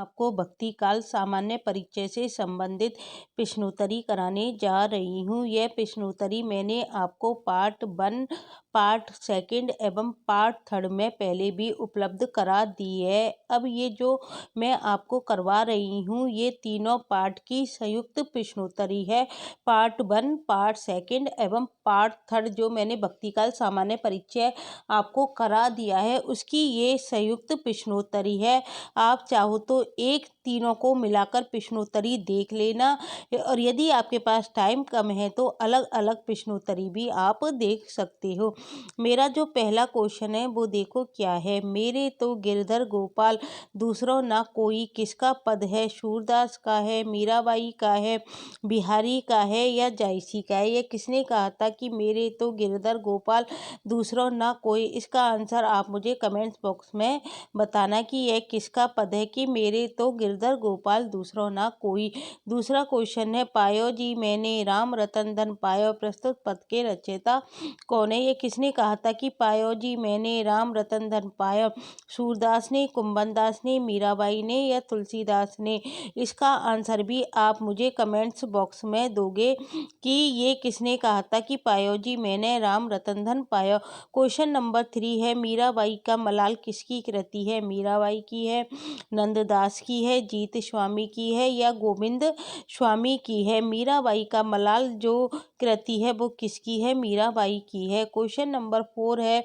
आपको भक्ति काल सामान्य परिचय से संबंधित प्रश्नोत्तरी कराने जा रही हूँ। यह प्रश्नोत्तरी मैंने आपको पार्ट 1, पार्ट 2 एवं पार्ट 3 में पहले भी उपलब्ध करा दी है। अब ये जो मैं आपको करवा रही हूँ ये तीनों पार्ट की संयुक्त प्रश्नोत्तरी है। पार्ट 1, पार्ट 2 एवं पार्ट 3 जो मैंने भक्ति काल सामान्य परिचय आपको करा दिया है उसकी ये संयुक्त प्रश्नोत्तरी है। आप चाहो तो एक तीनों को मिलाकर प्रश्नोत्तरी देख लेना, और यदि आपके पास टाइम कम है तो अलग अलग प्रश्नोत्तरी भी आप देख सकते हो। मेरा जो पहला क्वेश्चन है वो देखो क्या है। मेरे तो गिरधर गोपाल दूसरों ना कोई किसका पद है? सूरदास का है, मीराबाई का है, बिहारी का है या जायसी का है? ये किसने कहा था कि मेरे तो गिरधर गोपाल दूसरों ना कोई? इसका आंसर आप मुझे कमेंट्स बॉक्स में बताना कि यह किसका पद है कि मेरे तो गिरधर गोपाल दूसरों ना कोई। दूसरा क्वेश्चन है, पायो जी मैंने राम रतन धन पायो, प्रस्तुत पद के रचयिता कौन है? ये किसने कहा था कि पायो जी मैंने राम रतन धन पायो? सूरदास ने, कुंभनदास ने, मीराबाई ने या तुलसीदास ने? इसका आंसर भी आप मुझे कमेंट्स बॉक्स में दोगे कि ये किसने कहा था कि पायो जी मैंने राम रतन धन पायो। क्वेश्चन नंबर 3 है, मीराबाई का मलाल किसकी कृति है? मीराबाई की है, नंददास की है, जीत स्वामी की है या गोविंद स्वामी की है? मीराबाई का मलाल जो कृति है वो किसकी है? मीराबाई की है। क्वेश्चन नंबर 4 है,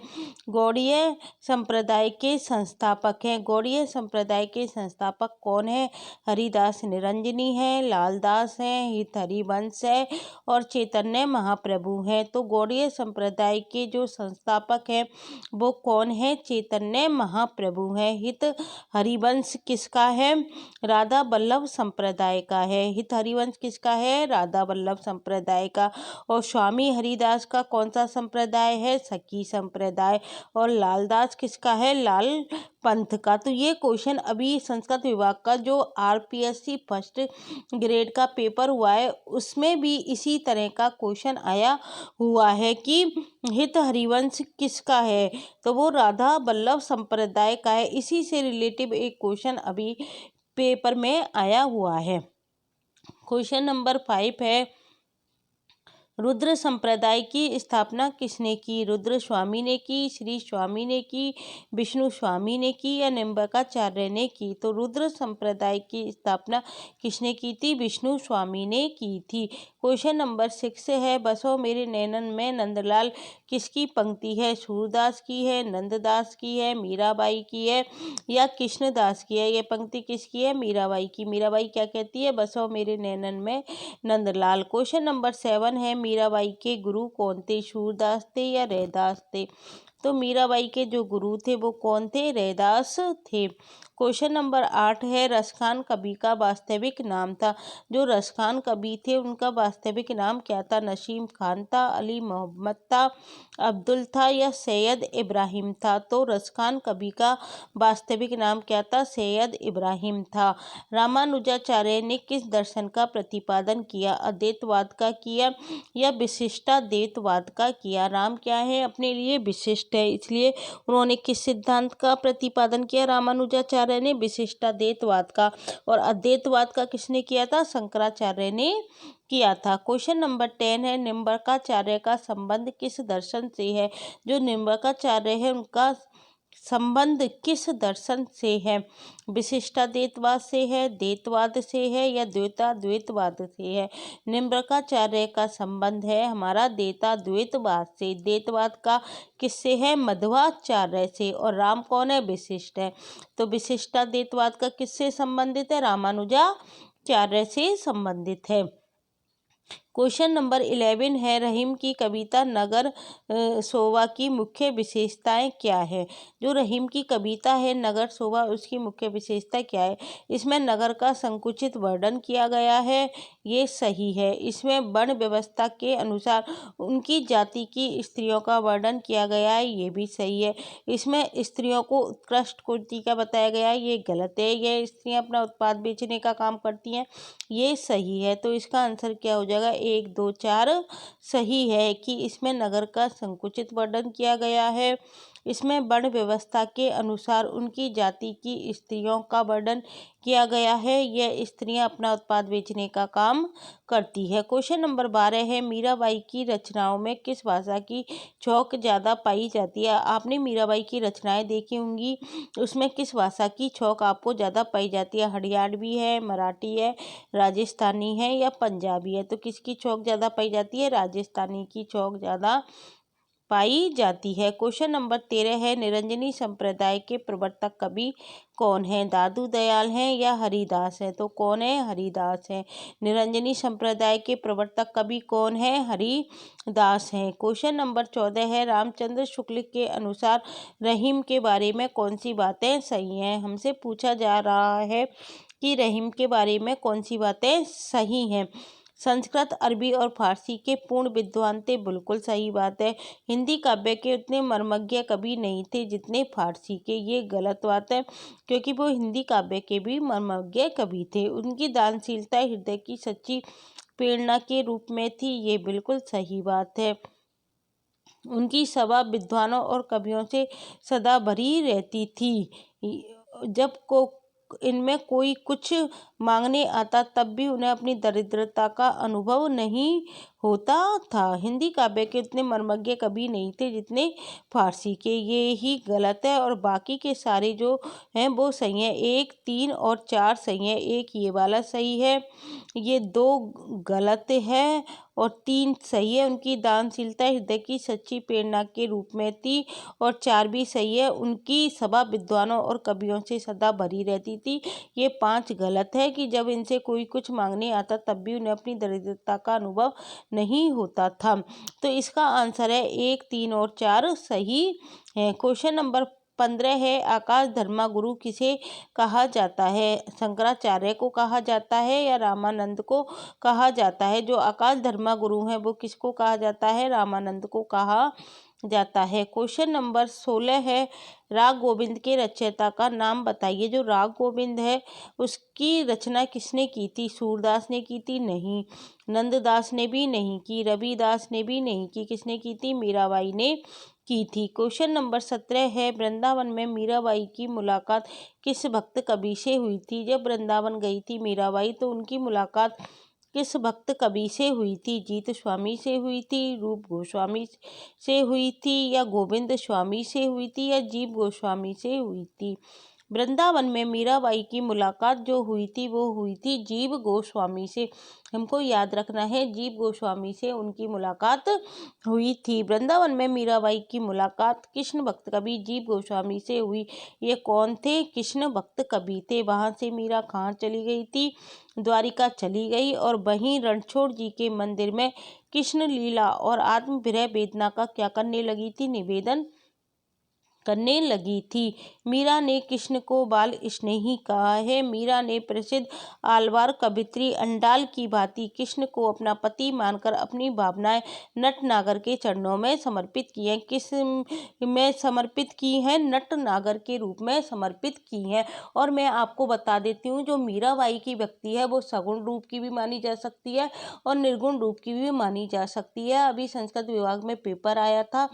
गौड़ीय संप्रदाय के संस्थापक हैं। गौड़ीय संप्रदाय के संस्थापक कौन है? हरिदास निरंजनी है, लालदास है, हित हरिवंश है और चैतन्य महाप्रभु हैं। तो गौड़ीय संप्रदाय के जो संस्थापक हैं वो कौन है? चैतन्य महाप्रभु हैं। हित हरिवंश किसका है? राधा वल्लभ संप्रदाय का है। हित हरिवंश किसका है? राधा वल्लभ संप्रदाय का। और स्वामी हरिदास का कौन सा संप्रदाय है? सखी संप्रदाय। और लालदास किसका है? लाल पंथ का। तो ये क्वेश्चन अभी संस्कृत विभाग का जो आरपीएससी फर्स्ट ग्रेड का पेपर हुआ है उसमें भी इसी तरह का क्वेश्चन आया हुआ है कि हित हरिवंश किसका है? तो वो राधा वल्लभ संप्रदाय का है। इसी से रिलेटिव एक क्वेश्चन अभी पेपर में आया हुआ है। क्वेश्चन नंबर 5 है, रुद्र संप्रदाय की स्थापना किसने की? रुद्र स्वामी ने की, श्री स्वामी ने की, विष्णु स्वामी ने की या निम्बकाचार्य ने की? तो रुद्र संप्रदाय की स्थापना किसने की थी? विष्णु स्वामी ने की थी। क्वेश्चन नंबर 6 है, बसो मेरे नैनन में नंदलाल किसकी पंक्ति है? सूरदास की है, नंददास की है, मीराबाई की है या कृष्णदास की है? ये पंक्ति किसकी है? मीराबाई की। मीराबाई क्या कहती है? बसो मेरे नैनन में नंदलाल। क्वेश्चन नंबर 7 है, मीराबाई के गुरु कौन थे? सूरदास थे या रैदास थे? तो मीराबाई के जो गुरु थे वो कौन थे? रैदास थे। क्वेश्चन नंबर 8 है, रसखान कवि का वास्तविक नाम था। जो रसखान कवि थे उनका वास्तविक नाम क्या था? नसीम खान था, अली मोहम्मद था, अब्दुल था या सैयद इब्राहिम था? तो रसखान कवि का वास्तविक नाम क्या था? सैयद इब्राहिम था। रामानुजाचार्य ने किस दर्शन का प्रतिपादन किया? अद्वैतवाद का किया या विशिष्टाद्वैतवाद का किया? राम क्या है? अपने लिए विशिष्ट है, इसलिए उन्होंने किस सिद्धांत का प्रतिपादन किया? रामानुजाचार्य ने विशिष्टाद्वैतवाद का। और अद्वैतवाद का किसने किया था? शंकराचार्य ने किया था। क्वेश्चन नंबर 10 है, निम्बकाचार्य का संबंध किस दर्शन से है? जो निम्बकाचार्य है उनका संबंध किस दर्शन से है? विशिष्टाद्वैतवाद से है, द्वैतवाद से है या द्वैताद्वैतवाद से है? निम्बकाचार्य का संबंध है हमारा द्वैताद्वैतवाद से। द्वैतवाद का किससे है? मध्वाचार्य से। और राम कौन है? विशिष्ट है। तो विशिष्टाद्वैतवाद का किससे संबंधित है? रामानुजाचार्य से संबंधित है। क्वेश्चन नंबर 11 है, रहीम की कविता नगर शोभा की मुख्य विशेषताएं क्या है? जो रहीम की कविता है नगर शोभा उसकी मुख्य विशेषता क्या है? इसमें नगर का संकुचित वर्णन किया गया है, ये सही है। इसमें वर्ण व्यवस्था के अनुसार उनकी जाति की स्त्रियों का वर्णन किया गया है, ये भी सही है। इसमें स्त्रियों को उत्कृष्ट कोटि का बताया गया है, ये गलत है। ये स्त्रियां अपना उत्पाद बेचने का काम करती हैं, ये सही है। तो इसका आंसर क्या हो जाएगा? 1, 2, 4 सही है कि इसमें नगर का संकुचित वर्णन किया गया है। इसमें वर्ण व्यवस्था के अनुसार उनकी जाति की स्त्रियों का वर्णन किया गया है। यह स्त्रियां अपना उत्पाद बेचने का काम करती है। क्वेश्चन नंबर 12 है, मीराबाई की रचनाओं में किस भाषा की छौक ज़्यादा पाई जाती है। आपने मीराबाई की रचनाएं देखी होंगी, उसमें किस भाषा की छौक आपको ज़्यादा पाई जाती है। हरियाणवी है, मराठी है, राजस्थानी है या पंजाबी है। तो किसकी छौक ज़्यादा पाई जाती है? राजस्थानी की छौक ज़्यादा पाई जाती है। क्वेश्चन नंबर 13 है, निरंजनी संप्रदाय के प्रवर्तक कवि कौन है? दादू दयाल हैं या हरिदास है? तो कौन है? हरिदास है। निरंजनी संप्रदाय के प्रवर्तक कवि कौन है? हरिदास हैं। क्वेश्चन नंबर 14 है, रामचंद्र शुक्ल के अनुसार रहीम के बारे में कौन सी बातें सही हैं? हमसे पूछा जा रहा है कि रहीम के बारे में कौन सी बातें सही हैं। संस्कृत, अरबी और फारसी के पूर्ण विद्वान थे, बिल्कुल सही बात है। हिंदी काव्य के उतने मर्मज्ञ कवि नहीं थे जितने फारसी के, ये गलत बात है, क्योंकि वो हिंदी काव्य के भी मर्मज्ञ कवि थे। उनकी दानशीलता हृदय की सच्ची प्रेरणा के रूप में थी, ये बिल्कुल सही बात है। उनकी सभा विद्वानों और कवियों से सदा भरी रहती थी। जब को इनमें कोई कुछ मांगने आता तब भी उन्हें अपनी दरिद्रता का अनुभव नहीं होता था। हिंदी काव्य के उतने मर्मज्ञ कवि नहीं थे जितने फारसी के, ये ही गलत है और बाकी के सारे जो हैं वो सही हैं। 1, 3 और 4 सही हैं। 1 ये वाला सही है, ये 2 गलत है और 3 सही है। उनकी दानशीलता हृदय की सच्ची प्रेरणा के रूप में थी और 4 भी सही है। उनकी सभा विद्वानों और कवियों से सदा भरी रहती थी। ये 5 गलत है कि जब इनसे कोई कुछ मांगने आता तब भी उन्हें अपनी दरिद्रता का अनुभव नहीं होता था। तो इसका आंसर है 1, 3 और 4 सही है। क्वेश्चन नंबर 15 है, आकाश धर्मगुरु किसे कहा जाता है? शंकराचार्य को कहा जाता है या रामानंद को कहा जाता है? जो आकाश धर्मगुरु हैं वो किसको कहा जाता है? रामानंद को कहा जाता है। क्वेश्चन नंबर 16 है, राग गोविंद के रचयिता का नाम बताइए। जो राग गोविंद है उसकी रचना किसने की थी? सूरदास ने की थी? नहीं। नंददास ने भी नहीं की, रविदास ने भी नहीं की, किसने की थी? मीराबाई ने की थी। क्वेश्चन नंबर 17 है, वृंदावन में मीराबाई की मुलाकात किस भक्त कवि से हुई थी? जब वृंदावन गई थी मीराबाई तो उनकी मुलाकात किस भक्त कवि से हुई थी? जीत स्वामी से हुई थी, रूप गोस्वामी से हुई थी या गोविंद स्वामी से हुई थी या जीव गोस्वामी से हुई थी? वृंदावन में मीराबाई की मुलाकात जो हुई थी वो हुई थी जीव गोस्वामी से। हमको याद रखना है, जीव गोस्वामी से उनकी मुलाकात हुई थी। वृंदावन में मीराबाई की मुलाकात कृष्ण भक्त कवि जीव गोस्वामी से हुई। ये कौन थे? कृष्ण भक्त कवि थे। वहाँ से मीरा कहाँ चली गई थी? द्वारिका चली गई और वहीं रणछोड़ जी के मंदिर में कृष्ण लीला और आत्म विरह वेदना का क्या करने लगी थी? निवेदन करने लगी थी। मीरा ने कृष्ण को बाल स्नेही कहा है। मीरा ने प्रसिद्ध आलवार कवित्री अंडाल की भांति कृष्ण को अपना पति मानकर अपनी भावनाएं नटनागर के चरणों में समर्पित की हैं। किस में समर्पित की हैं? नटनागर के रूप में समर्पित की हैं। और मैं आपको बता देती हूँ, जो मीराबाई की भक्ति है वो सगुण रूप की भी मानी जा सकती है और निर्गुण रूप की भी मानी जा सकती है। अभी संस्कृत विभाग में पेपर आया था,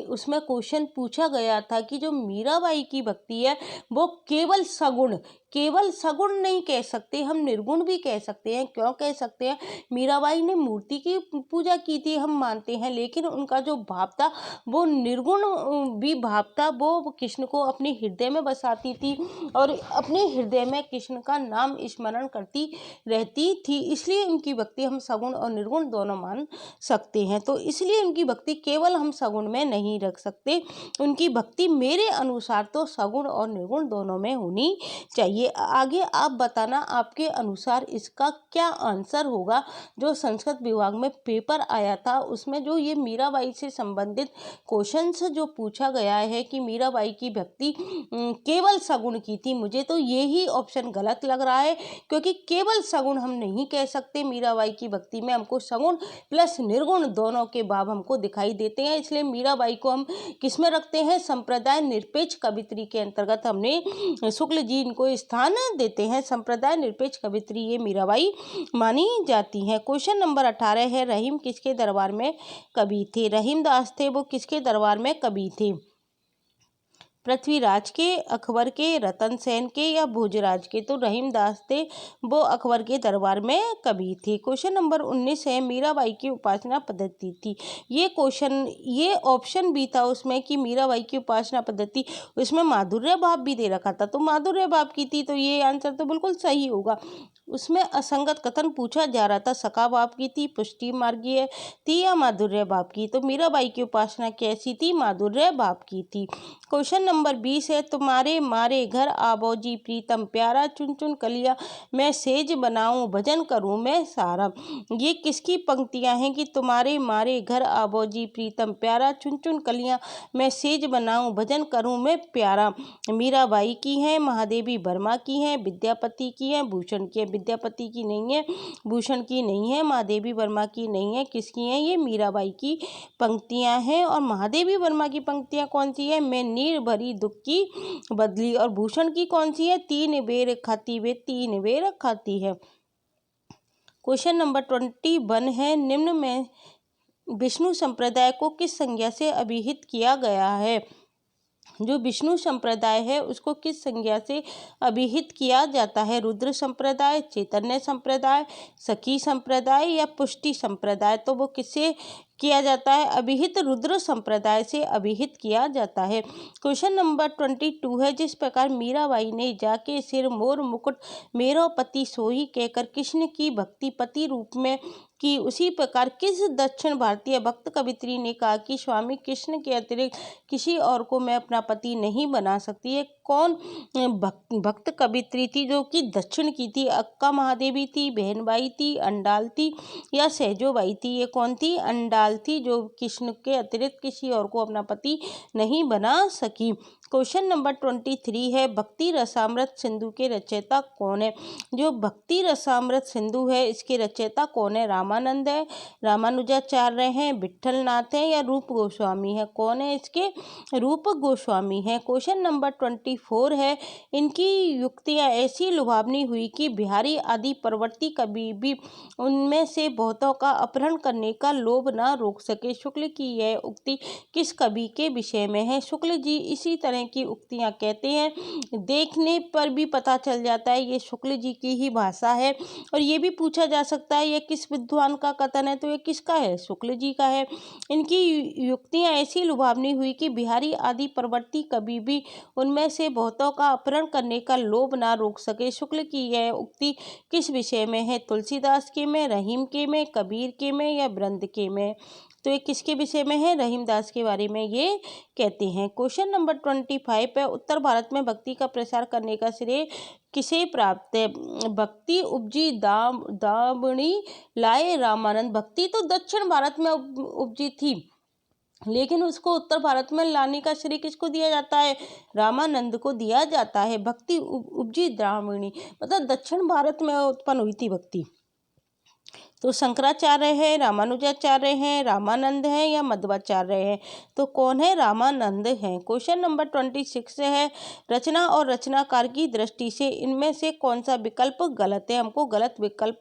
उसमें क्वेश्चन पूछा गया था कि जो मीराबाई की भक्ति है वो केवल सगुण नहीं कह सकते, हम निर्गुण भी कह सकते हैं। क्यों कह सकते हैं? मीराबाई ने मूर्ति की पूजा की थी, हम मानते हैं, लेकिन उनका जो भाव था वो निर्गुण भी भाव था। वो कृष्ण को अपने हृदय में बसाती थी और अपने हृदय में कृष्ण का नाम स्मरण करती रहती थी, इसलिए उनकी भक्ति हम सगुण और निर्गुण दोनों मान सकते हैं। तो इसलिए उनकी भक्ति केवल हम सगुण में नहीं रख सकते, उनकी भक्ति मेरे अनुसार तो सगुण और निर्गुण दोनों में होनी चाहिए। आगे आप बताना आपके अनुसार इसका क्या आंसर होगा। जो संस्कृत विभाग में पेपर आया था उसमें जो ये मीराबाई से संबंधित क्वेश्चंस जो पूछा गया है कि मीराबाई की भक्ति केवल सगुण की थी, मुझे तो यही ऑप्शन गलत लग रहा है, क्योंकि केवल सगुण हम नहीं कह सकते। मीराबाई की भक्ति में हमको सगुण प्लस निर्गुण दोनों के भाव हमको दिखाई देते हैं, इसलिए मीराबाई को हम किसमें रखते हैं? संप्रदाय निरपेक्ष कवित्री के अंतर्गत हमने शुक्ल जी इनको स्थान देते हैं। संप्रदाय निरपेक्ष कवित्री ये मीराबाई मानी जाती हैं। क्वेश्चन नंबर 18 है, रहीम किसके दरबार में कवि थे? रहीमदास थे, वो किसके दरबार में कवि थे? पृथ्वीराज के, अकबर के, रतन सेन के या भोजराज के? तो रहीमदास थे, वो अकबर के दरबार में कवि थे। क्वेश्चन नंबर 19 है, मीराबाई की उपासना पद्धति थी। ये ऑप्शन भी था उसमें कि मीराबाई की उपासना पद्धति, उसमें माधुर्य भाव भी दे रखा था, तो माधुर्य भाव की थी, तो ये आंसर तो बिल्कुल सही होगा। उसमें असंगत कथन पूछा जा रहा था, सखा भाव की थी, पुष्टि मार्गीय थी या माधुर्य भाव की? तो मीराबाई की उपासना कैसी थी? माधुर्य भाव की थी। क्वेश्चन नंबर 20 है, तुम्हारे मारे घर आवो जी प्रीतम प्यारा, चुन चुन कलिया मैं सेज बनाऊं भजन करूं मैं सारा। ये किसकी पंक्तियां हैं कि तुम्हारे मारे घर आवो जी प्रीतम प्यारा, चुन चुन कलियां मैं सेज बनाऊं भजन करूं मैं प्यारा? मीराबाई की हैं, महादेवी वर्मा की हैं, विद्यापति की हैं, भूषण की है। विद्यापति की नहीं है, भूषण की नहीं है, महादेवी वर्मा की नहीं है, किसकी हैं? ये मीराबाई की पंक्तियां हैं। और महादेवी वर्मा की पंक्तियां कौन सी है? मैं नीर भरी दुख की बदली। और भूषण की कौन सी है? तीन बेर खाती वे तीन बेर खाती है। क्वेश्चन नंबर 21 है, निम्न में विष्णु संप्रदाय को किस संज्ञा से अभिहित किया गया है? जो विष्णु संप्रदाय है उसको किस संज्ञा से अभिहित किया जाता है? रुद्र संप्रदाय, चैतन्य संप्रदाय, सखी संप्रदाय या पुष्टि संप्रदाय? तो वो किससे किया जाता है? अभिहित रुद्र संप्रदाय से अभिहित किया जाता है। क्वेश्चन नंबर 22 है, जिस प्रकार मीराबाई ने जाके सिर मोर मुकुट मेरो पति सोही कहकर कृष्ण की भक्ति पति रूप में की, उसी प्रकार किस दक्षिण भारतीय भक्त कवित्री ने कहा कि स्वामी कृष्ण के अतिरिक्त किसी और को मैं अपना पति नहीं बना सकती? है कौन भक्त कवित्री थी जो कि दक्षिण की थी? अक्का महादेवी थी, बहनबाई थी, अंडाल थी या सहजोबाई थी? ये कौन थी? अंडाल थी, जो कृष्ण के अतिरिक्त किसी और को अपना पति नहीं बना सकी। क्वेश्चन नंबर 23 है, भक्ति रसामृत सिंधु के रचयिता कौन है? जो भक्ति रसामृत सिंधु है इसके रचयिता कौन है? रामानंद है, रामानुजाचार्य हैं, विट्ठल नाथ है या रूप गोस्वामी है? कौन है इसके? रूप गोस्वामी है। क्वेश्चन नंबर 24 है, इनकी युक्तियां ऐसी लुभावनी हुई कि बिहारी आदि परवर्ती कवि भी उनमें से बहुतों का अपहरण करने का लोभ न रोक सके। शुक्ल की यह उक्ति किस कवि के विषय में है? शुक्ल जी इसी तरह की उक्तियां कहते हैं, देखने पर भी पता चल जाता है ये शुक्ल जी की ही भाषा है। और ये भी पूछा जा सकता है ये किस विद्वान का कथन है? तो ये किसका है? शुक्ल जी का है। इनकी युक्तियां ऐसी लुभावनी हुई कि बिहारी आदि परवर्ती कवि भी उनमें से बहुतों का अपहरण करने का लोभ ना रोक सके। शुक्ल की यह उक्ति किस विषय में है? तुलसीदास के में, रहीम के में, कबीर के में या वृंद के में? तो ये किसके विषय में है? रहीमदास के बारे में ये कहते हैं। क्वेश्चन नंबर 25 है, उत्तर भारत में भक्ति का प्रसार करने का श्रेय किसे प्राप्त है? भक्ति उपजी दामणी लाए रामानंद। भक्ति तो दक्षिण भारत में उपजी थी, लेकिन उसको उत्तर भारत में लाने का श्रेय किसको दिया जाता है? रामानंद को दिया जाता है। भक्ति उपजी दामणी मतलब दक्षिण भारत में उत्पन्न हुई थी भक्ति। तो शंकराचार्य है, रामानुजाचार्य हैं, रामानंद हैं या मध्वाचार्य हैं? तो कौन है? रामानंद हैं। क्वेश्चन नंबर 26 है, रचना और रचनाकार की दृष्टि से इनमें से कौन सा विकल्प गलत है? हमको गलत विकल्प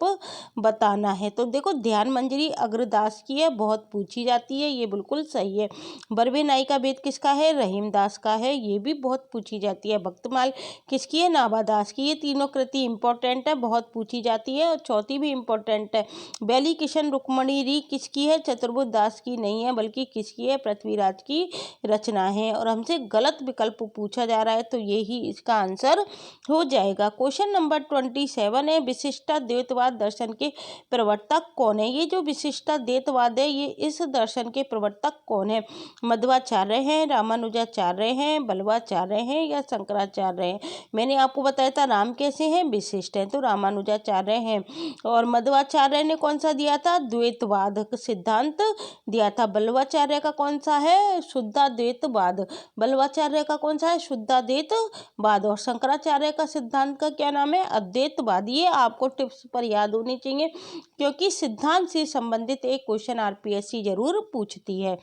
बताना है। तो देखो, ध्यान मंजरी अग्रदास की है, बहुत पूछी जाती है, ये बिल्कुल सही है। बरवे नाई का वेद किसका है? रहीमदास का है, ये भी बहुत पूछी जाती है। भक्तमाल किसकी है? नाभादास की। ये तीनों कृति इंपॉर्टेंट है, बहुत पूछी जाती है। और चौथी भी इंपॉर्टेंट है, बैली किशन रुक्मणी री किसकी है? चतुर्बुद्ध दास की नहीं है, बल्कि किसकी है? पृथ्वीराज की रचना है। और हमसे गलत विकल्प पूछा जा रहा है, तो ये ही इसका आंसर हो जाएगा। क्वेश्चन नंबर 27 है, विशिष्टाद्वैतवाद दर्शन के प्रवर्तक कौन है? ये जो विशिष्टाद्वैतवाद है, ये इस दर्शन के प्रवर्तक कौन है? मध्वाचार्य हैं, रामानुजाचार्य हैं, बल्लवाचार्य हैं या शंकराचार्य हैं? मैंने आपको बताया था राम कैसे हैं? विशिष्ट हैं, तो रामानुजाचार्य हैं। और मध्वाचार्य ने कौन सा दिया था? द्वैतवाद सिद्धांत दिया था। बल्लवाचार्य का कौन सा है? शुद्धाद्वैतवाद। बल्लवाचार्य का कौन सा है? शुद्धाद्वैतवाद। और शंकराचार्य का सिद्धांत का क्या नाम है? अद्वैतवाद। ये आपको टिप्स पर याद होनी चाहिए, क्योंकि सिद्धांत से संबंधित एक क्वेश्चन आरपीएससी जरूर पूछती है।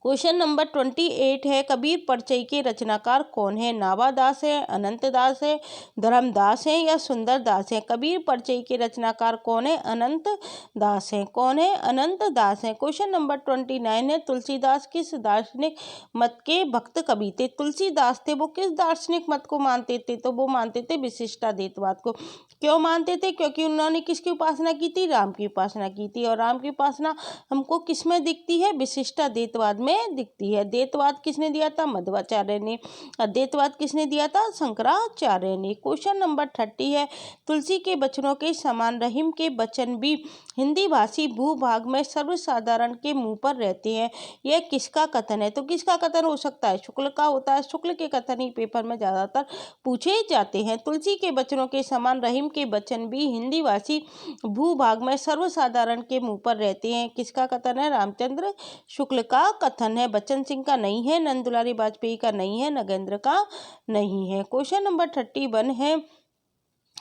क्वेश्चन नंबर 28 है, कबीर परिचय के रचनाकार कौन है? नावा दास है, अनंत दास है, धर्मदास है या सुंदर दास है? कबीर परिचय के रचनाकार कौन है? अनंत दास है। कौन है? अनंत दास है। क्वेश्चन नंबर 29 है, तुलसीदास किस दार्शनिक मत के भक्त कवि थे? तुलसीदास थे वो किस दार्शनिक मत को मानते थे? तो वो मानते थे विशिष्टाद्वैतवाद को। क्यों मानते थे? क्योंकि उन्होंने किसकी उपासना की थी? राम की उपासना की थी। और राम की उपासना हमको किस में दिखती है? विशिष्टाद्वैतवाद में दिखती है। द्वैतवाद किसने दिया था? मध्वाचार्य ने। अद्वैतवाद किसने दिया था? शंकराचार्य ने। क्वेश्चन नंबर 30 है, तुलसी के वचनों के समान रहीम के वचन भी हिंदी भाषी भूभाग में सर्वसाधारण के मुंह पर रहते हैं। यह किसका कथन है? तो किसका कथन हो सकता है? शुक्ल का होता है। शुक्ल के कथन ही पेपर में ज्यादातर पूछे जाते हैं। तुलसी के वचनों के समान रहीम के वचन भी हिंदी भाषी भूभाग में सर्वसाधारण के मुंह पर रहते हैं। किसका कथन है? रामचंद्र शुक्ल का कथन है। बच्चन सिंह का नहीं है, नंद दुलारी वाजपेयी का नहीं है, नगेंद्र का नहीं है। क्वेश्चन नंबर 31 है,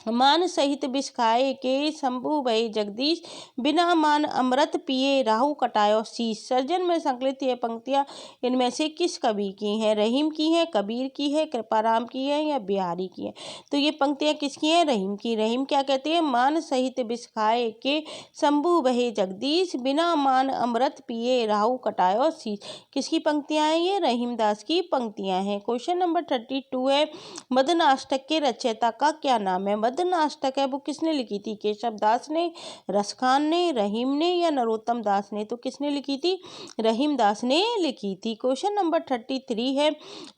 मान सहित विष खाए के शंभु भय जगदीश, बिना मान अमृत पिए राहु कटायो शीश। सर्जन में संकलित ये पंक्तियां इनमें से किस कवि की हैं? रहीम की है, कबीर की है, कृपाराम की है या बिहारी की है? तो ये पंक्तियां किसकी हैं? रहीम की। रहीम क्या कहते हैं? मान सहित विष खाए के शंभु भय जगदीश, बिना मान अमृत पिए राहु कटायो शीश। किसकी पंक्तियां हैं ये? रहीमदास की पंक्तियां हैं। क्वेश्चन नंबर 32 है, मदनाष्टक के रचयिता का क्या नाम है? मदनाष्टक है वो किसने लिखी थी? केशव दास ने, रसखान ने, रहीम ने या नरोत्तम दास ने? तो किसने लिखी थी? रहीम दास ने लिखी थी। क्वेश्चन नंबर 33 है,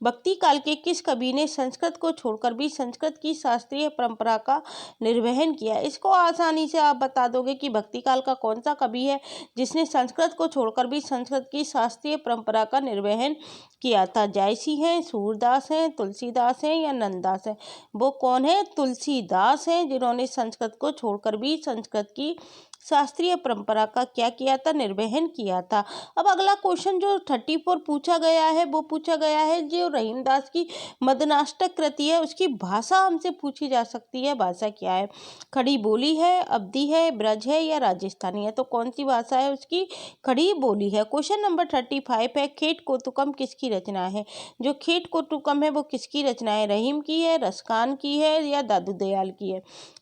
भक्ति काल के किस कवि ने संस्कृत को छोड़कर भी संस्कृत की शास्त्रीय परंपरा का निर्वहन किया? इसको आसानी से आप बता दोगे कि भक्ति काल का कौन सा कवि है जिसने संस्कृत को छोड़कर भी संस्कृत की शास्त्रीय परंपरा का निर्वहन किया था? जायसी है, सूरदास है, तुलसीदास है या नंददास है? वो कौन है? तुलसीदास हैं, जिन्होंने संस्कृत को छोड़कर भी संस्कृत की शास्त्रीय परंपरा का क्या किया था? निर्वहन किया था। अब अगला क्वेश्चन जो 34 पूछा गया है वो पूछा गया है, जो रहीमदास की मदनाष्टक कृति है उसकी भाषा हमसे पूछी जा सकती है। भाषा क्या है? खड़ी बोली है, अवधी है, ब्रज है या राजस्थानी है? तो कौन सी भाषा है उसकी? खड़ी बोली है। क्वेश्चन नंबर 35 है, खेट कोतुकम किसकी रचना है? जो खेट कोतुकम है वो किसकी रचना है? रहीम की है, रसखान की है या दादू दयाल की है?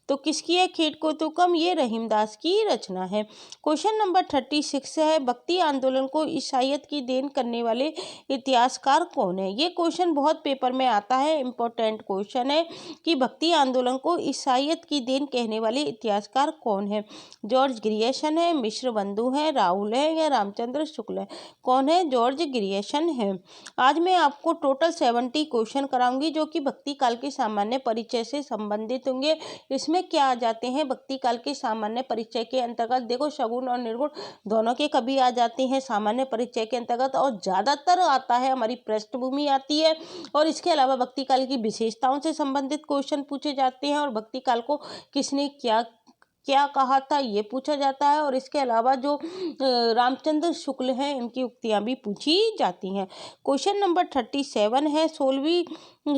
तो किसकी है खेट कोतुकम? ये रहीमदास की रचना है। क्वेश्चन नंबर 36 है, भक्ति आंदोलन को ईसाईयत की देन करने वाले इतिहासकार कौन है? ये क्वेश्चन बहुत पेपर में आता है, इंपॉर्टेंट क्वेश्चन है कि भक्ति आंदोलन को ईसाईयत की देन कहने वाले इतिहासकार कौन है? जॉर्ज ग्रियर्सन है, मिश्र बंधु है, राहुल है या रामचंद्र शुक्ल है? कौन है? जॉर्ज ग्रियर्सन है। आज मैं आपको टोटल 70 क्वेश्चन कराऊंगी जो कि भक्ति काल के सामान्य परिचय से संबंधित होंगे। इसमें क्या आ जाते हैं? भक्ति काल के सामान्य परिचय के अंतर्गत देखो सगुण और निर्गुण दोनों के कवि आ जाते हैं सामान्य परिचय के अंतर्गत, और ज्यादातर आता है हमारी पृष्ठभूमि आती है, और इसके अलावा भक्ति काल की विशेषताओं से संबंधित क्वेश्चन पूछे जाते हैं, और भक्ति काल को किसने क्या क्या कहा था ये पूछा जाता है, और इसके अलावा जो रामचंद्र शुक्ल हैं इनकी उक्तियां भी पूछी जाती हैं। क्वेश्चन नंबर 37 है,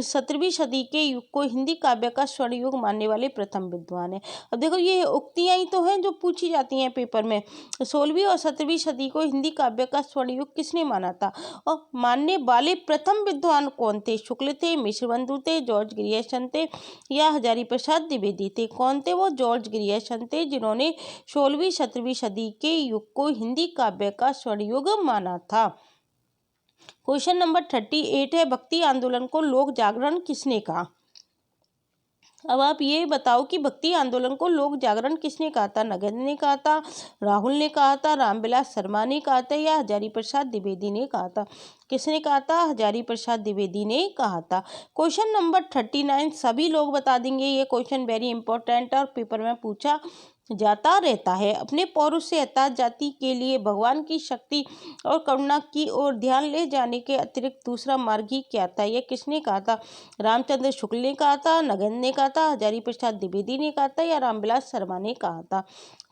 17वीं सदी के युग को हिंदी काव्य का स्वर्ण युग मानने वाले प्रथम विद्वान है। अब देखो ये उक्तियां ही तो हैं जो पूछी जाती हैं पेपर में। 16वीं और 17वीं सदी को हिंदी काव्य का स्वर्ण युग किसने माना था? और मानने वाले प्रथम विद्वान कौन थे? शुक्ल थे, मिश्रबंधु थे, जॉर्ज ग्रियर्सन थे या हजारी प्रसाद द्विवेदी थे? कौन थे वो? जॉर्ज ग्रियर्सन थे, जिन्होंने 16वीं 17वीं सदी के युग को हिंदी काव्य का स्वर्ण युग माना था। क्वेश्चन नंबर 38 है, भक्ति आंदोलन को लोक जागरण किसने कहा? अब आप ये बताओ कि भक्ति आंदोलन को लोक जागरण किसने कहा था? नगेंद्र ने कहा था, राहुल ने कहा था, रामविलास शर्मा ने कहा था या हजारी प्रसाद द्विवेदी ने कहा था? किसने कहा था? हजारी प्रसाद द्विवेदी ने कहा था। क्वेश्चन नंबर 39 सभी लोग बता देंगे, ये क्वेश्चन वेरी इंपॉर्टेंट और पेपर में पूछा जाता रहता है। अपने पौरुष से हताश जाति के लिए भगवान की शक्ति और करुणा की ओर ध्यान ले जाने के अतिरिक्त दूसरा मार्ग ही क्या था? यह किसने कहा था? रामचंद्र शुक्ल ने कहा था, नगेंद्र ने कहा था, हजारी प्रसाद द्विवेदी ने कहा था या रामविलास शर्मा ने कहा था?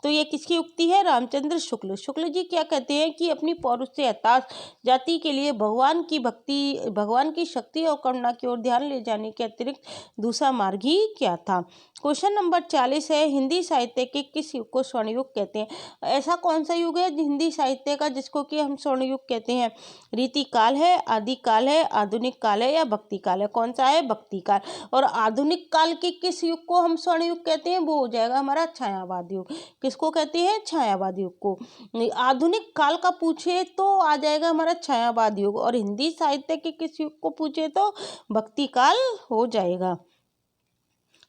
तो ये किसकी उक्ति है? रामचंद्र शुक्ल। शुक्ल जी क्या कहते हैं कि अपनी पौरुष से हताश जाति के लिए भगवान की भक्ति, भगवान की शक्ति और करुणा की ओर ध्यान ले जाने के अतिरिक्त दूसरा मार्ग ही क्या था? क्वेश्चन नंबर 40 है, हिंदी साहित्य के किस युग को स्वर्ण युग कहते हैं? ऐसा कौन सा युग है हिंदी साहित्य का जिसको कि हम स्वर्ण युग कहते हैं? रीति काल है, आदि काल है, आधुनिक काल है या भक्ति काल है? कौन सा है? भक्ति काल। और आधुनिक काल के किस युग को हम स्वर्ण युग कहते हैं? वो हो जाएगा हमारा छायावाद युग। किसको कहते हैं? छायावाद युग को। आधुनिक काल का पूछे तो आ जाएगा हमारा छायावाद युग, और हिंदी साहित्य के किस युग को पूछे तो भक्ति काल हो जाएगा।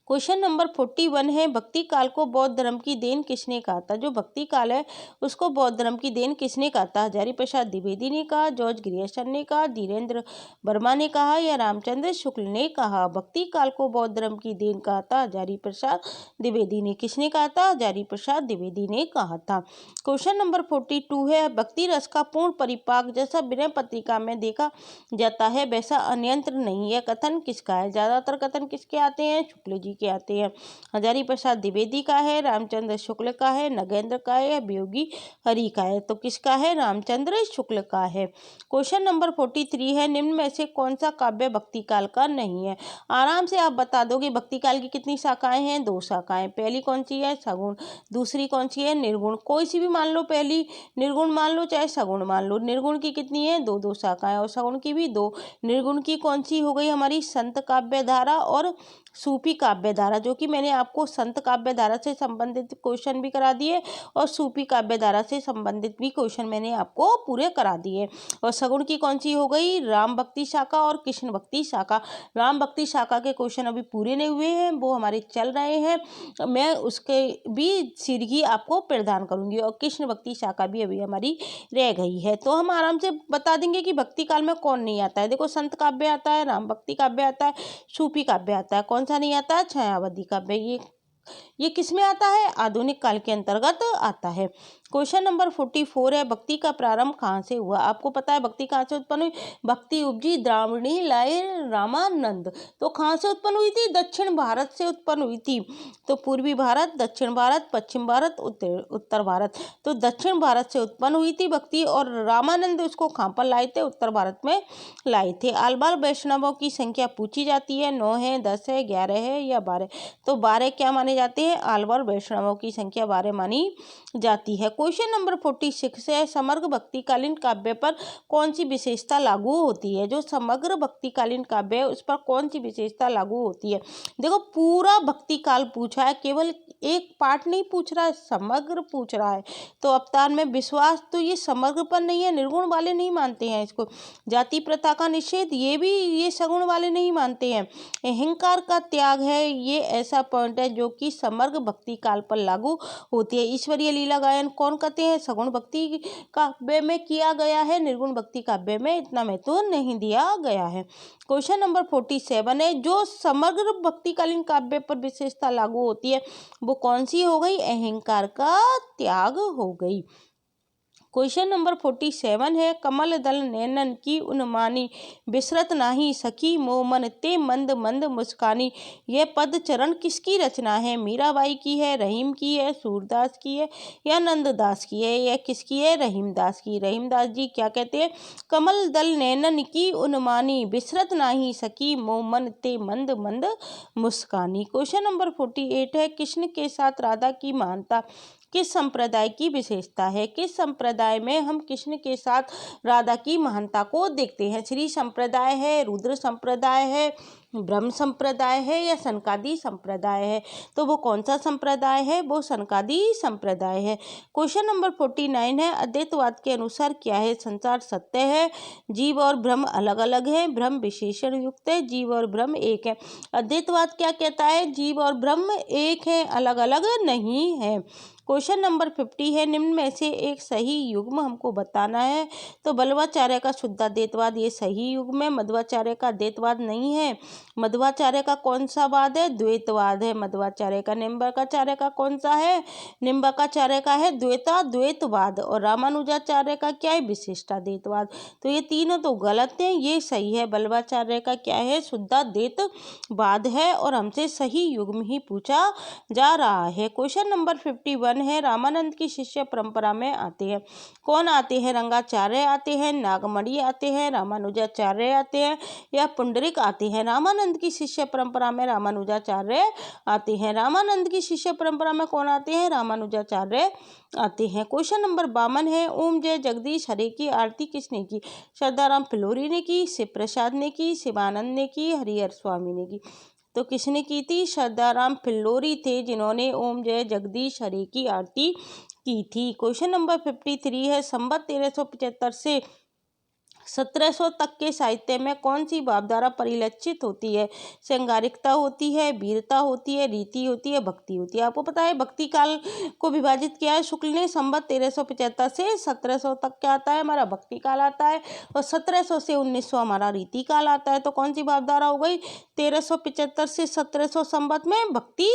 क्वेश्चन नंबर 41 है, भक्ति काल को बौद्ध धर्म की देन किसने कहा था? जो भक्ति काल है उसको बौद्ध धर्म की देन किसने कहा था? हजारी प्रसाद द्विवेदी ने कहा, जॉर्ज ग्रियर्सन ने कहा, धीरेन्द्र वर्मा ने कहा या रामचंद्र शुक्ल ने कहा? भक्ति काल को बौद्ध धर्म की देन कहा था हजारी प्रसाद द्विवेदी ने। किसने कहा था? हजारी प्रसाद द्विवेदी ने कहा था। क्वेश्चन नंबर 42 है, भक्ति रस का पूर्ण परिपाक जैसा विनय पत्रिका में देखा जाता है वैसा अन्यंत्र नहीं है, कथन किसका है? ज्यादातर कथन किसके आते हैं? शुक्ल जी के आते हैं। हजारी प्रसाद द्विवेदी का है, रामचंद्र शुक्ल का है, नगेंद्र का है या वियोगी हरि का है? तो किसका है? रामचंद्र शुक्ल का है। क्वेश्चन नंबर 43 है, निम्न में से कौन सा काव्य भक्ति काल का नहीं है? आराम से आप बता दोगे। भक्ति काल की कितनी शाखाएं हैं? 2 शाखाएं। पहली कौन सी है? सगुण। दूसरी कौन सी है? निर्गुण। कोई सी भी मान लो, पहली निर्गुण मान लो चाहे सगुण मान लो। निर्गुण की कितनी है? 2 शाखाएं, और सगुण की भी 2। निर्गुण की कौन सी हो गई? हमारी संत काव्य धारा और सूफी काव्य धारा, जो कि मैंने आपको संत काव्य धारा से संबंधित क्वेश्चन भी करा दिए और सूफी काव्य धारा से संबंधित भी क्वेश्चन मैंने आपको पूरे करा दिए। और सगुण की कौन सी हो गई? राम भक्ति शाखा और कृष्ण भक्ति शाखा। राम भक्ति शाखा के क्वेश्चन अभी पूरे नहीं हुए हैं, वो हमारे चल रहे हैं, मैं उसके भी सीरीज आपको प्रदान करूंगी, और कृष्ण भक्ति शाखा भी अभी हमारी रह गई है। तो हम आराम से बता देंगे कि भक्ति काल में कौन नहीं आता है। देखो, संत काव्य आता है, राम भक्ति काव्य आता है, सूफी काव्य आता है। कौन सा नहीं आता? छायावादी काव्य। ये किस में आता है? आधुनिक काल के अंतर्गत आता है। क्वेश्चन नंबर 44 है, भक्ति का प्रारंभ कहाँ से हुआ? आपको पता है भक्ति कहाँ से उत्पन्न हुई? भक्ति उपजी द्राविणी लाए रामानंद। तो कहाँ से उत्पन्न हुई थी? दक्षिण भारत से उत्पन्न हुई थी। तो पूर्वी भारत, दक्षिण भारत, पश्चिम भारत, उत्तर भारत। तो दक्षिण भारत से उत्पन्न हुई थी भक्ति, और रामानंद उसको कहाँ पर लाए थे? उत्तर भारत में लाए थे। आलवार वैष्णवों की संख्या पूछी जाती है, 9 है, 10 है, 11 है या 12? तो 12 क्या माने जाते हैं? आलवार वैष्णवों की संख्या 12 मानी जाती है। क्वेश्चन नंबर 46 है, समग्र भक्तिकालीन काव्य पर कौन सी विशेषता लागू होती है? जो समग्र भक्तिकालीन काव्य है उस पर कौन सी विशेषता लागू होती है? देखो, पूरा भक्ति काल पूछा है, केवल एक पार्ट नहीं पूछ रहा है, समग्र पूछ रहा है। तो अवतार में विश्वास, तो ये समग्र पर नहीं है, निर्गुण वाले नहीं मानते हैं इसको। जाति प्रथा का निषेध, ये भी ये सगुण वाले नहीं मानते हैं। अहंकार का त्याग है, ये ऐसा पॉइंट है जो कि समग्र भक्ति काल पर लागू होती है। ईश्वरीय लीला गायन कौन कहते हैं? सगुण भक्ति काव्य में किया गया है, निर्गुण भक्ति काव्य में इतना महत्व नहीं दिया गया है। क्वेश्चन नंबर 47 है, जो समग्र भक्तिकालीन काव्य पर विशेषता लागू होती है वो कौन सी हो गई? अहंकार का त्याग हो गई। क्वेश्चन नंबर 47 है, कमल दल नैनन की उन्मानी बिसरत नाही सखी मोमन ते मंद मंद मुस्कानी। यह पद चरण किसकी रचना है? मीराबाई की है, रहीम की है, सूरदास की है या नंददास की है? यह किसकी है? रहीमदास की। रहीमदास जी क्या कहते हैं? कमल दल नैनन की उन्मानी बिसरत नाही सखी मोमन ते मंद मंद मुस्कानी। क्वेश्चन नंबर 48 है, कृष्ण के साथ राधा की महानता किस संप्रदाय की विशेषता है? किस संप्रदाय में हम कृष्ण के साथ राधा की महानता को देखते हैं? श्री संप्रदाय है, रुद्र संप्रदाय है, ब्रह्म संप्रदाय है या सनकादि संप्रदाय है? तो वो कौन सा संप्रदाय है? वो सनकादि संप्रदाय है। क्वेश्चन नंबर 49 है, अद्वैतवाद के अनुसार क्या है? संसार सत्य है, जीव और ब्रह्म अलग अलग है, ब्रह्म विशेषण युक्त है, जीव और ब्रह्म एक है। अद्वैतवाद क्या कहता है? जीव और ब्रह्म एक है, अलग अलग नहीं है। क्वेश्चन नंबर 50 है, निम्न में से एक सही युग्म हमको बताना है। तो बल्लवाचार्य का शुद्धाद्वैतवाद ये सही युग्म है, मध्वाचार्य का अद्वैतवाद नहीं है। मध्वाचार्य का कौन सा वाद है? द्वैतवाद है मध्वाचार्य का। निम्बार्काचार्य का कौन सा है? निम्बार्काचार्य का है द्वैतवाद। और रामानुजाचार्य का क्या है? विशिष्टाद्वैतवाद। तो ये तीनों तो गलत हैं, ये सही है। बल्लवाचार्य का क्या है? शुद्धाद्वैतवाद है, और हमसे सही युग्म ही पूछा जा रहा है। क्वेश्चन नंबर 51 है, रामानंद की शिष्य परंपरा में आते हैं। कौन आते हैं? रंगाचार्य आते हैं, नागमणि आते हैं, रामानुजाचार्य आते हैं या पुंडरिक आते हैं? रामानंद रामानंद की शिष्य परंपरा में रामानुजाचार्य आते हैं। रामानंद की शिष्य परंपरा में कौन आते हैं? रामानुजाचार्य आते हैं। क्वेश्चन नंबर 52 है, ओम जय जगदीश हरे की आरती किसने की? श्रद्धाराम फिल्लोरी ने की, शिव प्रसाद ने की, शिवानंद ने की, हरिहर स्वामी ने की। तो किसने की थी? श्रद्धाराम फिल्लोरी थे जिन्होंने ओम जय जगदीश हरे की आरती की थी। क्वेश्चन नंबर 53 है, संवत 1375 से 1700 तक के साहित्य में कौन सी भावधारा परिलक्षित होती है? श्रृंगारिकता होती है, वीरता होती है, रीति होती है, भक्ति होती है। आपको पता है भक्ति काल को विभाजित किया है शुक्ल ने। संवत 1375 से 1700 तक क्या आता है? हमारा भक्ति काल आता है, और 1700 से 1900 हमारा रीति काल आता है। तो कौन सी भावधारा हो गई? 1375 से 1700 संवत में भक्ति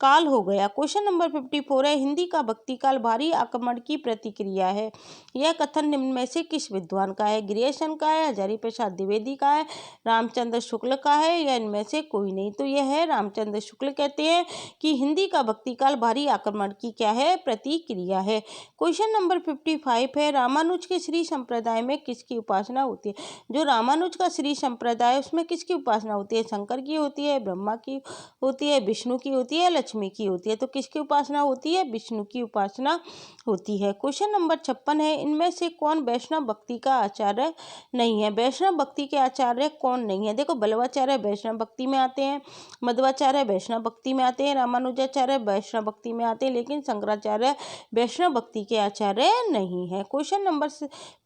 काल हो गया। क्वेश्चन नंबर 54 है, हिंदी का भक्ति काल भारी आक्रमण की प्रतिक्रिया है। यह कथन निम्न में से किस विद्वान का है? ग्रियर्सन का है, हजारी प्रसाद द्विवेदी का है, रामचंद्र शुक्ल का है, या इनमें से कोई नहीं? तो यह है रामचंद्र शुक्ल कहते हैं कि हिंदी का भक्ति काल भारी आक्रमण की क्या है? प्रतिक्रिया है। क्वेश्चन नंबर 55 है, रामानुज के श्री संप्रदाय में किसकी उपासना होती है? जो रामानुज का श्री संप्रदाय उसमें किसकी उपासना होती है? शंकर की होती है, ब्रह्मा की होती है, विष्णु की होती है, लक्ष्मी की होती है? तो किसकी उपासना होती है? विष्णु की उपासना होती है। क्वेश्चन नंबर 56 है, इनमें से कौन वैष्णव भक्ति का आचार्य नहीं है? वैष्णव भक्ति के आचार्य कौन नहीं है? देखो, बल्लवाचार्य वैष्णव भक्ति में आते हैं, मध्वाचार्य वैष्णव भक्ति में आते हैं, रामानुजाचार्य वैष्णव भक्ति में आते हैं, लेकिन शंकराचार्य वैष्णव भक्ति के आचार्य नहीं है। क्वेश्चन नंबर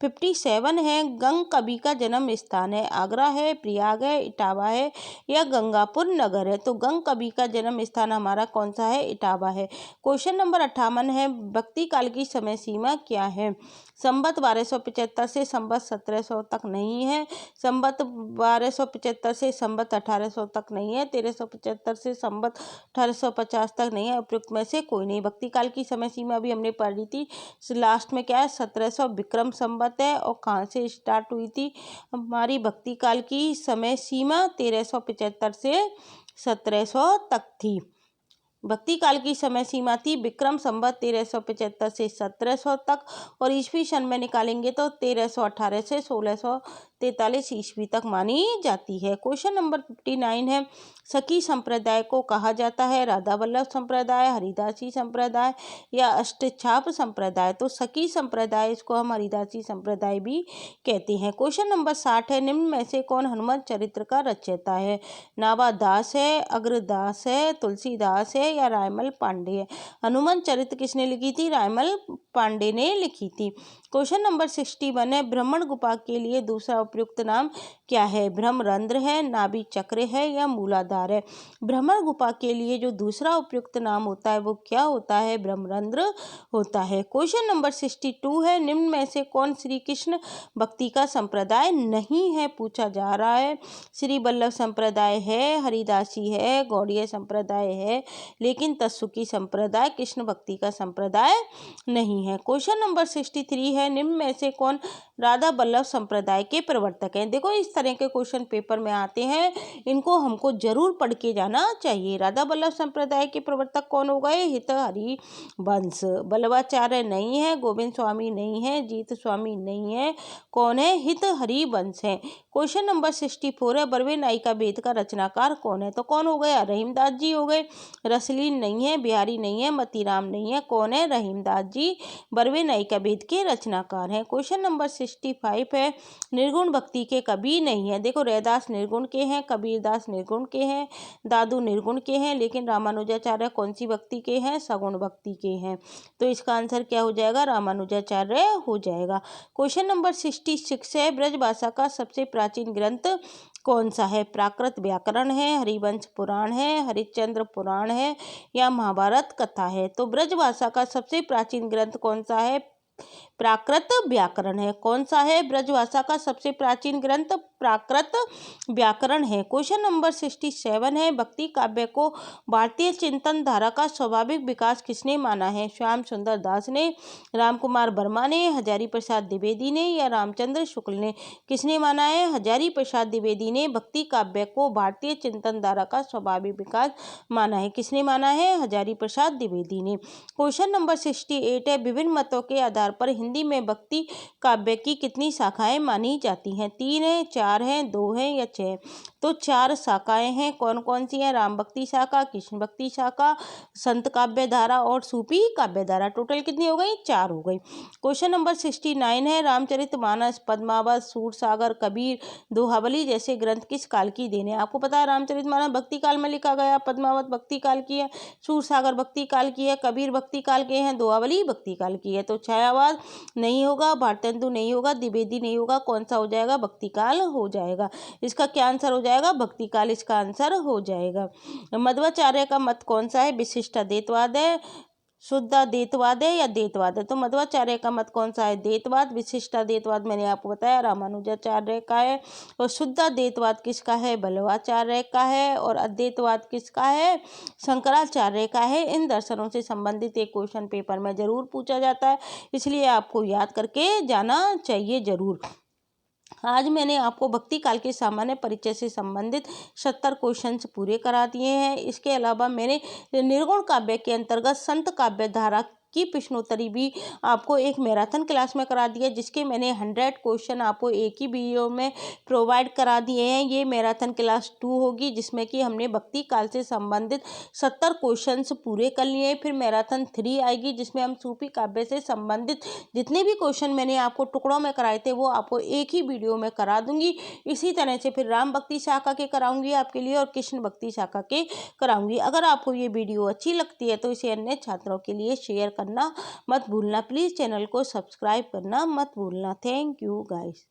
57 है, गंग कवि का जन्म स्थान है? आगरा है, प्रयाग है, इटावा है, या गंगापुर नगर है? तो गंग कवि का जन्म स्थान हमारा कौन सा है? इटावा है। क्वेश्चन नंबर 58 है, भक्ति काल की समय सीमा क्या है? संवत 1275 से संवत 1700 तक नहीं है, संवत 1275 से संवत 1800 तक नहीं है, 1375 से संवत 1850 तक नहीं है। उपयुक्त में से कोई नहीं। भक्ति काल की समय सीमा भी हमने पढ़ी थी, लास्ट में क्या है? 1700 विक्रम संवत है। और कहाँ से स्टार्ट हुई थी हमारी भक्ति काल की समय सीमा? 1375 से 1700 तक थी। भक्ति काल की समय सीमा थी विक्रम संवत 1375 से 1700 तक, और ईस्वी सन में निकालेंगे तो 1318 से 1643 ईस्वी तक मानी जाती है। क्वेश्चन नंबर 59 है, सखी संप्रदाय को कहा जाता है? राधा वल्लभ संप्रदाय, हरिदासी संप्रदाय, या अष्टछाप संप्रदाय? तो सखी संप्रदाय, इसको हम हरिदासी संप्रदाय भी कहते हैं। क्वेश्चन नंबर 60 है, निम्न में से कौन हनुमान चरित्र का रचयिता है? नावादास है, अग्रदास है, तुलसीदास है, या रायमल पांडे है? हनुमान चरित्र किसने लिखी थी? रायमल पांडे ने लिखी थी। क्वेश्चन नंबर 61 है, ब्राह्मण गुफा के लिए दूसरा उपयुक्त नाम क्या है? ब्रह्मरंध्र है, नाभि चक्र है, या मूलाधार है? ब्राह्मण गुफा के लिए जो दूसरा उपयुक्त नाम होता है वो क्या होता है? ब्रह्मरंध्र होता है। क्वेश्चन नंबर 62 है, निम्न में से कौन श्री कृष्ण भक्ति का संप्रदाय नहीं है? पूछा जा रहा है। श्री वल्लभ संप्रदाय है, हरिदासी है, गौड़ीय संप्रदाय है, लेकिन तत्सुखी संप्रदाय कृष्ण भक्ति का संप्रदाय नहीं है। क्वेश्चन नंबर 63 है, निम्न में से कौन राधा वल्लभ संप्रदाय के प्रवर्तक हैं? देखो, इस तरह के क्वेश्चन पेपर में आते हैं, इनको हमको जरूर पढ़ के जाना चाहिए। राधा वल्लभ संप्रदाय के प्रवर्तक कौन हो गए? हित हरि वंश। वल्लभाचार्य नहीं है, गोविंद स्वामी नहीं है, जीत स्वामी नहीं है, कौन है? हित हरि वंश है। क्वेश्चन नंबर 64 है, बरवे नायिका वेद का रचनाकार कौन है? तो कौन हो गया? रहीमदास जी हो गए। रसलीन नहीं है, बिहारी नहीं है, मतीराम नहीं है, कौन है? रहीमदास जी बरवे नायिका वेद के रचनाकार हैं। क्वेश्चन नंबर 65 है, निर्गुण भक्ति के कवि नहीं है? देखो, रैदास निर्गुण के हैं, कबीरदास निर्गुण के हैं, दादू निर्गुण के हैं, लेकिन रामानुजाचार्य कौन सी भक्ति के हैं? सगुण भक्ति के हैं। तो इसका आंसर क्या हो जाएगा? रामानुजाचार्य हो जाएगा। क्वेश्चन नंबर 66 है, ब्रजभाषा का सबसे प्राचीन ग्रंथ कौन सा है? प्राकृत व्याकरण है, हरिवंश पुराण है, हरिश्चंद्र पुराण है, या महाभारत कथा है? तो ब्रजभाषा का सबसे प्राचीन ग्रंथ कौन सा है? प्राकृत व्याकरण है। कौन सा है? ब्रजभाषा का सबसे प्राचीन ग्रंथ प्राकृत व्याकरण है। क्वेश्चन नंबर 67 है, भक्ति काव्य को भारतीय चिंतन धारा का स्वाभाविक विकास किसने माना है? श्याम सुंदर दास ने, रामकुमार वर्मा ने, हजारी प्रसाद द्विवेदी ने, या रामचंद्र शुक्ल ने? किसने माना है? हजारी प्रसाद द्विवेदी ने भक्ति काव्य को भारतीय चिंतन धारा का स्वाभाविक विकास माना है। किसने माना है? हजारी प्रसाद द्विवेदी ने। क्वेश्चन नंबर 68 है, विभिन्न मतों के आधार पर हिंदी में भक्ति काव्य की कितनी शाखाएं मानी जाती हैं? 3 है, 4 है, 2 है, या 6? तो 4 शाखाएं हैं, कौन कौन सी हैं? राम भक्ति शाखा, कृष्ण भक्ति शाखा, संत काव्य धारा और सूफी काव्य धारा। टोटल कितनी हो गई? 4 हो गई। क्वेश्चन नंबर 69 है, रामचरितमानस, पद्मावत, सूरसागर, कबीर, दोहावली जैसे ग्रंथ किस काल की देन है? आपको पता है रामचरितमानस भक्ति काल में लिखा गया, पद्मावत भक्ति काल की है, सूरसागर भक्ति काल की है, कबीर भक्ति काल के हैं, दोहावली भक्ति काल की है। तो छायावाद नहीं होगा, भारतेंदु नहीं होगा, द्विवेदी नहीं होगा, कौन सा हो जाएगा? भक्ति काल हो जाएगा। इसका क्या आंसर हो जाएगा? भक्ति काल इसका आंसर हो जाएगा। मध्वाचार्य का मत कौन सा है? विशिष्टाद्वैतवाद है, शुद्ध अद्वैतवाद है या द्वैतवाद है? तो मध्वाचार्य का मत कौन सा है? द्वैतवाद। विशिष्टाद्वैतवाद मैंने आपको बताया रामानुजाचार्य का है। और शुद्ध अद्वैतवाद किसका है? बल्लवाचार्य का है। और अद्वैतवाद किसका है? शंकराचार्य का है। इन दर्शनों से संबंधित एक क्वेश्चन पेपर में जरूर पूछा जाता है, इसलिए आपको याद करके जाना चाहिए जरूर। आज मैंने आपको भक्ति काल के सामान्य परिचय से संबंधित 70 क्वेश्चंस पूरे करा दिए हैं। इसके अलावा मैंने निर्गुण काव्य के अंतर्गत संत काव्य धारा की प्रश्नोत्तरी भी आपको एक मैराथन क्लास में करा दिया, जिसके मैंने 100 क्वेश्चन आपको एक ही वीडियो में प्रोवाइड करा दिए हैं। ये मैराथन क्लास 2 होगी, जिसमें कि हमने भक्ति काल से संबंधित 70 क्वेश्चंस पूरे कर लिए। फिर मैराथन 3 आएगी, जिसमें हम सूफी काव्य से संबंधित जितने भी क्वेश्चन मैंने आपको टुकड़ों में कराए थे वो आपको एक ही वीडियो में करा दूंगी। इसी तरह से फिर राम भक्ति शाखा के कराऊंगी आपके लिए और कृष्ण भक्ति शाखा के कराऊंगी। अगर आपको ये वीडियो अच्छी लगती है तो इसे अन्य छात्रों के लिए शेयर करना मत भूलना। प्लीज़ चैनल को सब्सक्राइब करना मत भूलना। Thank you guys.